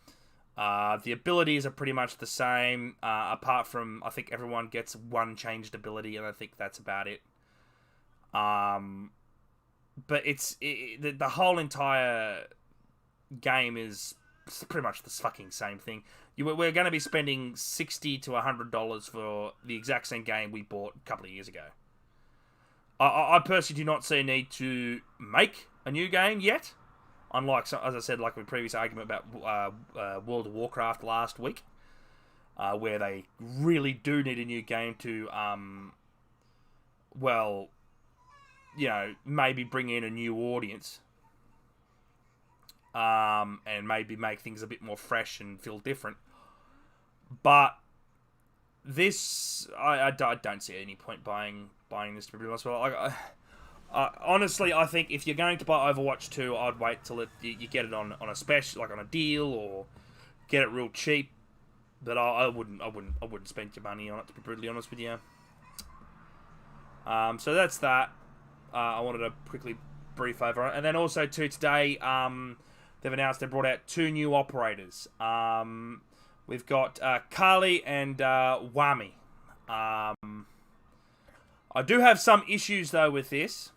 The abilities are pretty much the same. Apart from, I think everyone gets one changed ability, and I think that's about it. But the whole entire game is pretty much the fucking same thing. We're going to be spending $60 to $100 for the exact same game we bought a couple of years ago. I personally do not see a need to make a new game yet. Unlike, as I said, like my previous argument about World of Warcraft last week, where they really do need a new game to, maybe bring in a new audience. And maybe make things a bit more fresh and feel different. But this, I don't see any point buying this, to be honest. Well, honestly, I think if you're going to buy Overwatch 2, I'd wait till you get it on a special, like on a deal, or get it real cheap. But I wouldn't spend your money on it, to be brutally honest with you. So that's that. I wanted to quickly brief over on it, and then also too today, they've announced they brought out 2 new operators. We've got Kali and Wami. I do have some issues though with this.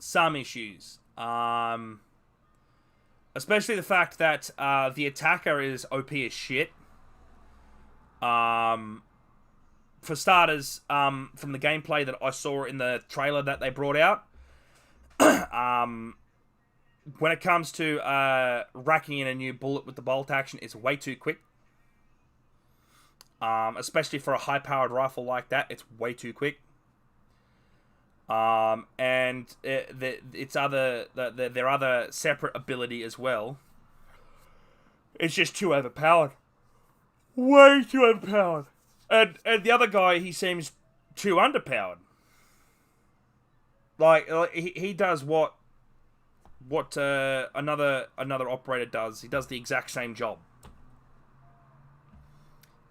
Some issues. Especially the fact that the attacker is OP as shit. For starters, from the gameplay that I saw in the trailer that they brought out, when it comes to racking in a new bullet with the bolt action, it's way too quick. Especially for a high-powered rifle like that, it's way too quick. And their other separate ability as well, it's just too overpowered. Way too overpowered. And the other guy, he seems too underpowered. Like he does what another operator does. He does the exact same job.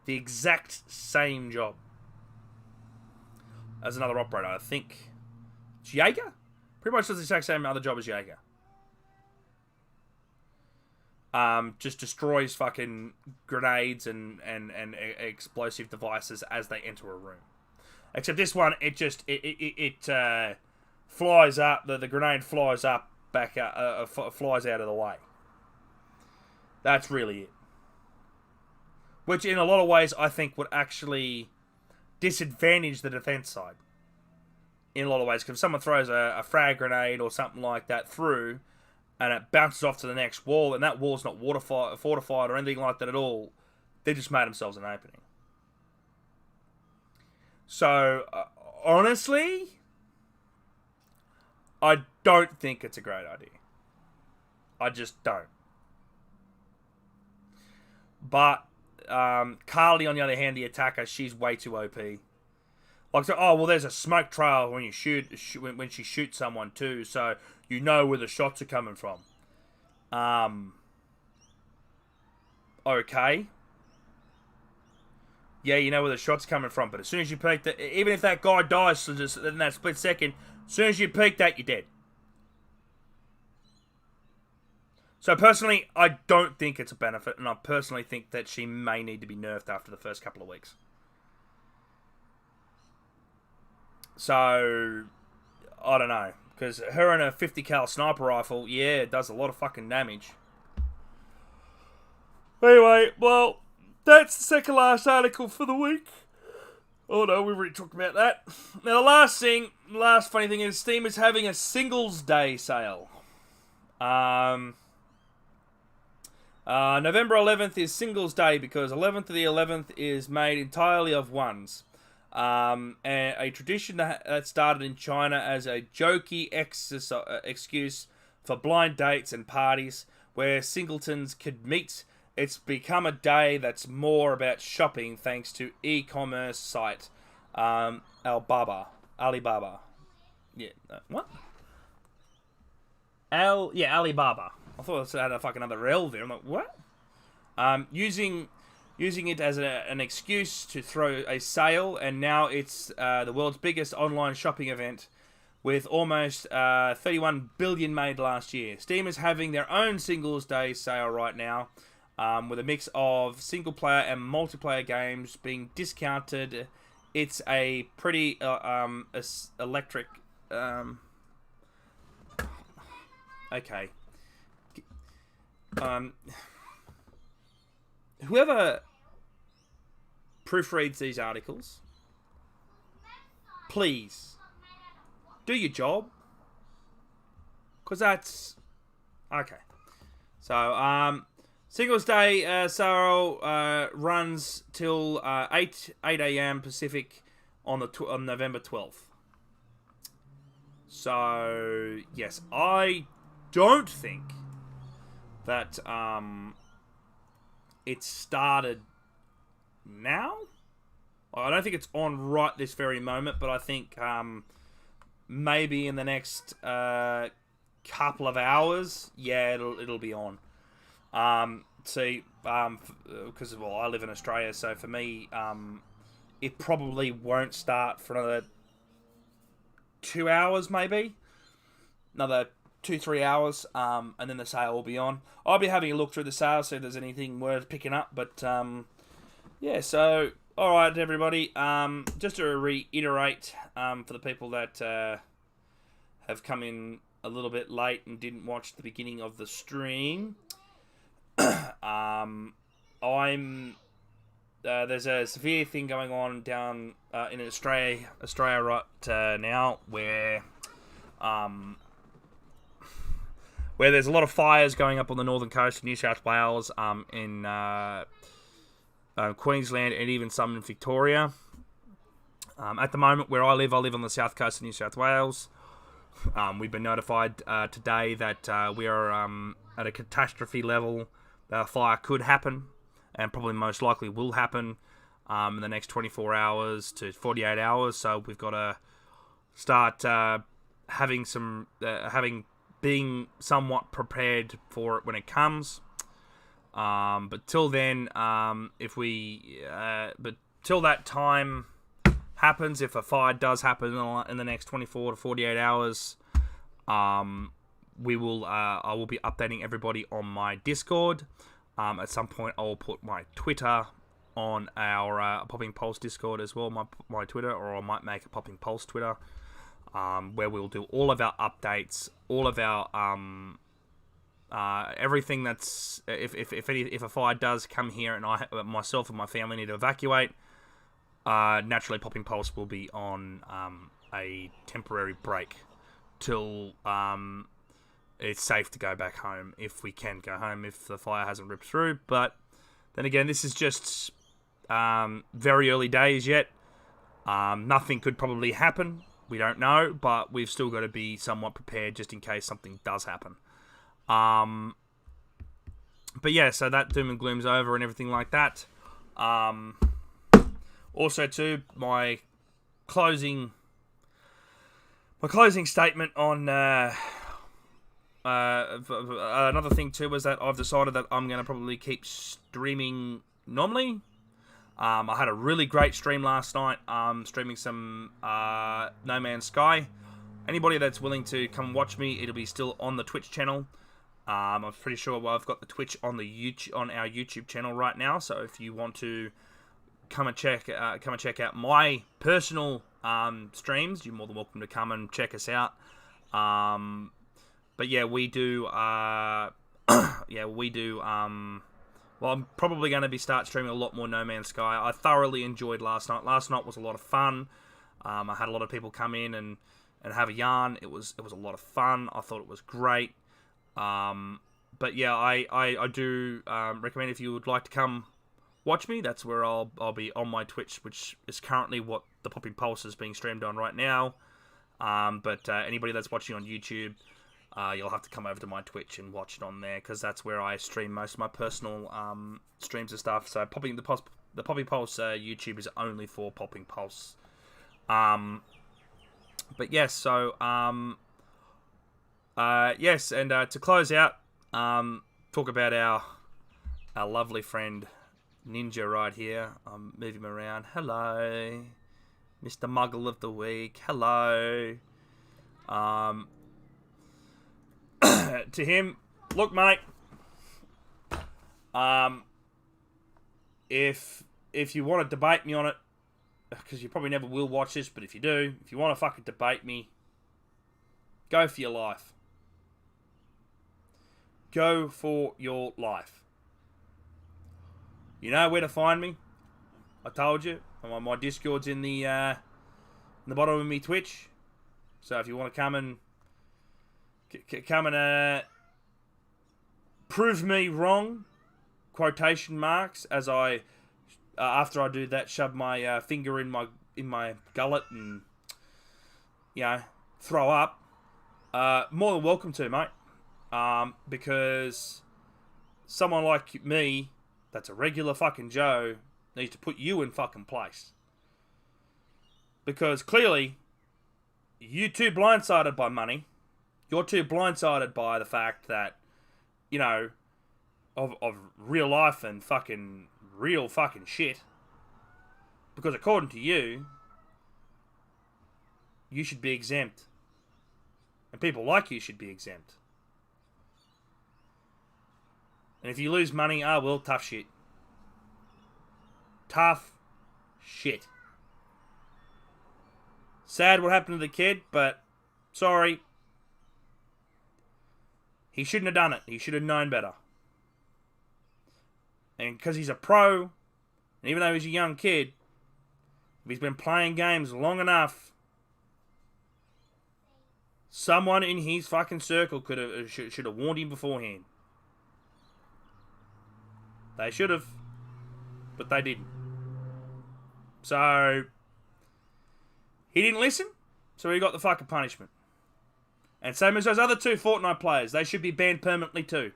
The exact same job as another operator. I think Jaeger pretty much does the exact same other job as Jaeger. Just destroys fucking grenades and explosive devices as they enter a room. Except this one, it flies up. The grenade flies up, flies out of the way. That's really it. Which, in a lot of ways, I think would actually disadvantage the defense side. In a lot of ways, because if someone throws a frag grenade or something like that through, and it bounces off to the next wall, and that wall's not fortified or anything like that at all, they just made themselves an opening. So, honestly, I don't think it's a great idea. I just don't. But Carly, on the other hand, the attacker, she's way too OP. Like, so, oh, well, there's a smoke trail when you when she shoots someone too, so you know where the shots are coming from. Okay. Yeah, you know where the shot's coming from, but as soon as you peek that, even if that guy dies so just in that split second, as soon as you peek that, you're dead. So personally, I don't think it's a benefit, and I personally think that she may need to be nerfed after the first couple of weeks. So, I don't know, because her and a 50 cal sniper rifle, yeah, it does a lot of fucking damage. Anyway, well, that's the second last article for the week. Oh no, we've already talked about that. Now the last funny thing is Steam is having a Singles Day sale. November 11th is Singles Day because 11th of the 11th is made entirely of ones. And a tradition that started in China as a jokey excuse for blind dates and parties where singletons could meet. It's become a day that's more about shopping thanks to e-commerce site Alibaba. Yeah, what? Alibaba. I thought it had a fucking other L there. I'm like, what? Using it as an excuse to throw a sale, and now it's the world's biggest online shopping event with almost 31 billion made last year. Steam is having their own Singles Day sale right now, with a mix of single-player and multiplayer games being discounted. It's a pretty electric... okay. Whoever proofreads these articles, please do your job, because that's okay. So Singles Day sale runs till 8 a.m. Pacific on November 12th. So yes, I don't think that it started now. I don't think it's on right this very moment, but I think maybe in the next couple of hours, yeah, it'll be on. Because I live in Australia, so for me, it probably won't start for another 2 hours, maybe another 2-3 hours, and then the sale will be on. I'll be having a look through the sale, see if there's anything worth picking up. But yeah, so all right, everybody. Just to reiterate, for the people that have come in a little bit late and didn't watch the beginning of the stream, there's a severe thing going on down in Australia right now, where there's a lot of fires going up on the northern coast of New South Wales, in Queensland, and even some in Victoria. At the moment, where I live on the south coast of New South Wales. We've been notified today that we are at a catastrophe level. The fire could happen, and probably most likely will happen in the next 24 hours to 48 hours. So we've got to start being somewhat prepared for it when it comes. But till then, till that time happens, if a fire does happen in the next 24 to 48 hours, I will be updating everybody on my Discord. At some point, I will put my Twitter on our Popping Pulse Discord as well, my Twitter, or I might make a Popping Pulse Twitter, where we'll do all of our updates, all of our everything that's if a fire does come here and myself and my family need to evacuate. Naturally, Popping Pulse will be on a temporary break till it's safe to go back home, if we can go home, if the fire hasn't ripped through. But then again, this is just very early days yet. Nothing could probably happen. We don't know, but we've still got to be somewhat prepared just in case something does happen. But yeah, so that doom and gloom's over and everything like that. Also, too, my closing statement on another thing too was that I've decided that I'm going to probably keep streaming normally. I had a really great stream last night, streaming some No Man's Sky. Anybody that's willing to come watch me, it'll be still on the Twitch channel. I'm pretty sure I've got the Twitch on our YouTube channel right now. So if you want to come and check out my personal streams, you're more than welcome to come and check us out. But yeah, we do. Well, I'm probably going to start streaming a lot more No Man's Sky. I thoroughly enjoyed last night. Last night was a lot of fun. I had a lot of people come in and have a yarn. It was a lot of fun. I thought it was great. But yeah, I do recommend if you would like to come watch me. That's where I'll be on my Twitch, which is currently what the Popping Pulse is being streamed on right now. But anybody that's watching on YouTube, you'll have to come over to my Twitch and watch it on there, because that's where I stream most of my personal streams and stuff. So the Popping Pulse YouTube is only for Popping Pulse. But yes, so yes, and to close out, talk about our lovely friend Ninja right here. I'm moving him around. Hello, Mr. Muggle of the Week. Hello. To him, look, mate. If you want to debate me on it, because you probably never will watch this, but if you do, if you want to fucking debate me, go for your life. Go for your life. You know where to find me. I told you. My Discord's in the bottom of me Twitch. So if you want to come and prove me wrong, quotation marks, as I after I do that, shove my finger in my gullet and throw up. More than welcome to, mate. Because someone like me, that's a regular fucking Joe, needs to put you in fucking place. Because clearly, you're too blindsided by money. You're too blindsided by the fact that, of real life and fucking real fucking shit. Because according to you, you should be exempt. And people like you should be exempt. And if you lose money, well, tough shit. Tough shit. Sad what happened to the kid, but sorry. He shouldn't have done it. He should have known better. And because he's a pro, and even though he's a young kid, if he's been playing games long enough, someone in his fucking circle should have warned him beforehand. They should have, but they didn't. So, he didn't listen, so he got the fucking punishment. And same as those other two Fortnite players, they should be banned permanently too.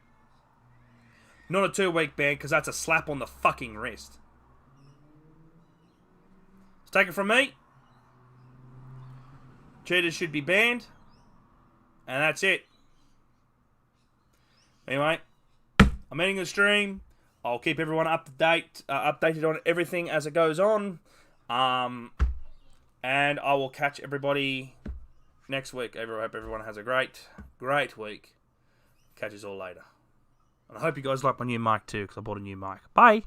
Not a 2-week ban, because that's a slap on the fucking wrist. So take it from me. Cheaters should be banned. And that's it. Anyway, I'm ending the stream. I'll keep everyone updated on everything as it goes on. And I will catch everybody next week. I hope everyone has a great week. Catch us all later. And I hope you guys like my new mic too, because I bought a new mic. Bye!